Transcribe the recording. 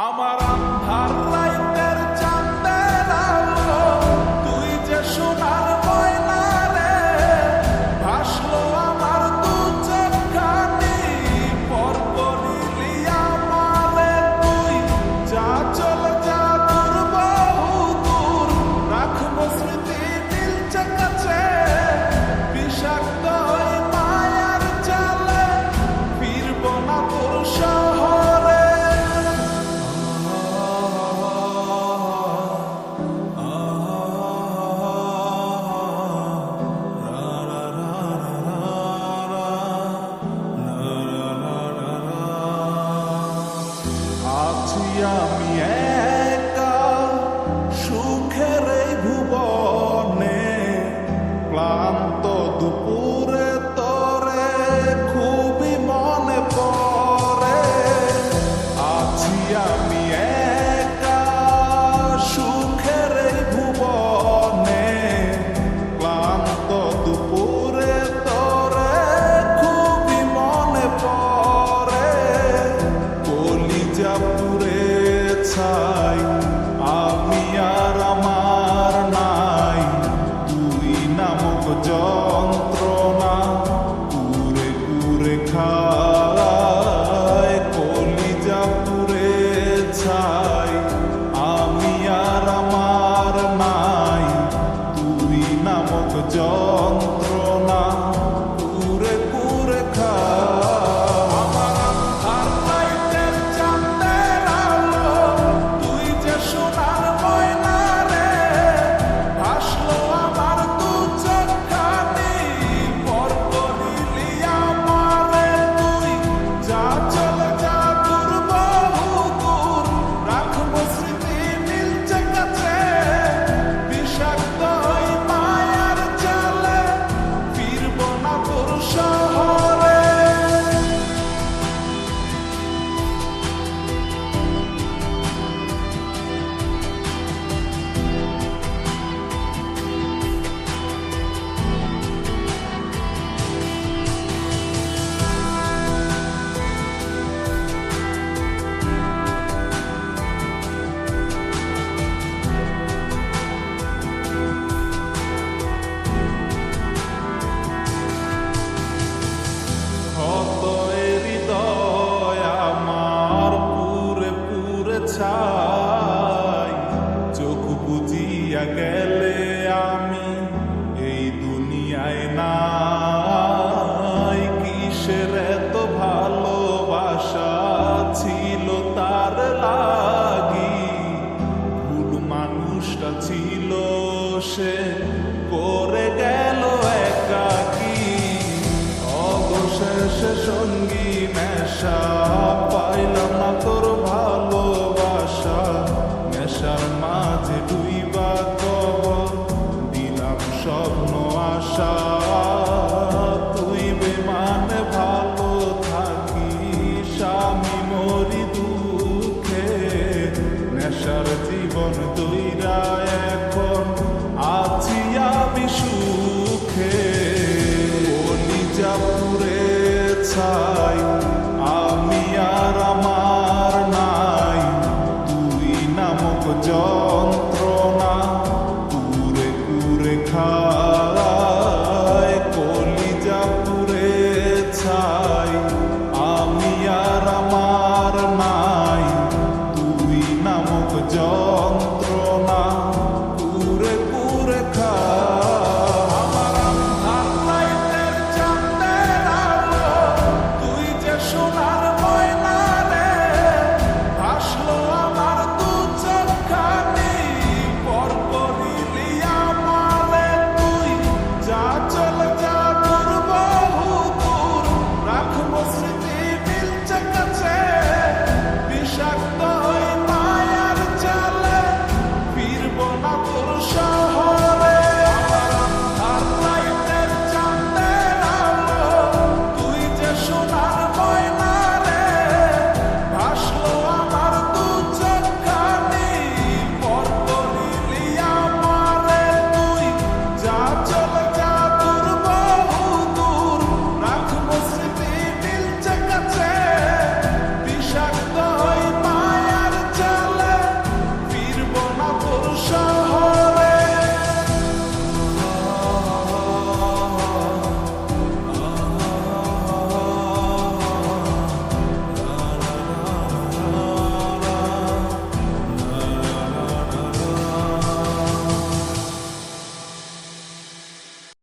আমার আন্ধার রাইতের চাঁদের আলো, তুই যে সোনার ময়না রে, ভাসলো আমার দু চোখখানি, পর করিলি আমারে তুই। যা চলে যা দূর বহু দূর, রাখবো স্মৃতি নীলচে কাছে, বিষাক্ত ওই মায়ার জালে, ফিরবো না তোর শহরে। আছি আমি একা সুখের এই ভুবনে, ক্লান্ত দুপুরে তোরে খুবই মনে পড়ে। আছি আমি একা সুখের এই ভুবনে, ক্লান্ত দুপুরে তোরে খুবই মনে পড়ে। কলিজা পুড়ে ছাই, আমি আর আমার নাই, তুই নামক যন্ত্রণা কুরে কুরে খায়। কলিজা পুড়ে ছাই, আমি আর আমার নাই, তুই নামক যন্ত্রণা কুরে কুরে খায়। আমার আন্ধার রাইতের চাঁদের আলো, তুই যে সোনার ময়না রে, ভাসলো আমার দু চোখখানি, পর করিলি আমারে তুই। যা চলে যা দূর বহু দূর, রাখবো স্মৃতি নীলচে কাছে, বিষাক্ত ওই মায়ার জালে, ফিরবো না তোর শহরে। ক্ষত এ হৃদয় আমার পুরে পুরে ছাই, চোখ বুজিয়া গেলে আমি এই দুনিয়ায় নাই। কিসের এত ভালোবাসা ছিল তার লাগি, ভুল মানুষটা ছিল সে, করে গেল একাকী। অবশেষে সঙ্গী নেশা, পাইলাম না তোর ভালোবাসা, নেশার মাঝে ডুইবা কবর দিলাম স্বপ্ন আশা। তুই বেমানে ভালো থাকিস, আমি মরি দুঃখে, নেশার জীবন দইরা এখন আছি আমি সুখে। কলিজা পুড়ে ছাই, আমি আর আমার নাই, তুই নামক যন্ত্রণা কুরে কুরে খায়। কলিজা পুড়ে ছাই, আমি আর আমার নাই, তুই নামক যন্ত্রণা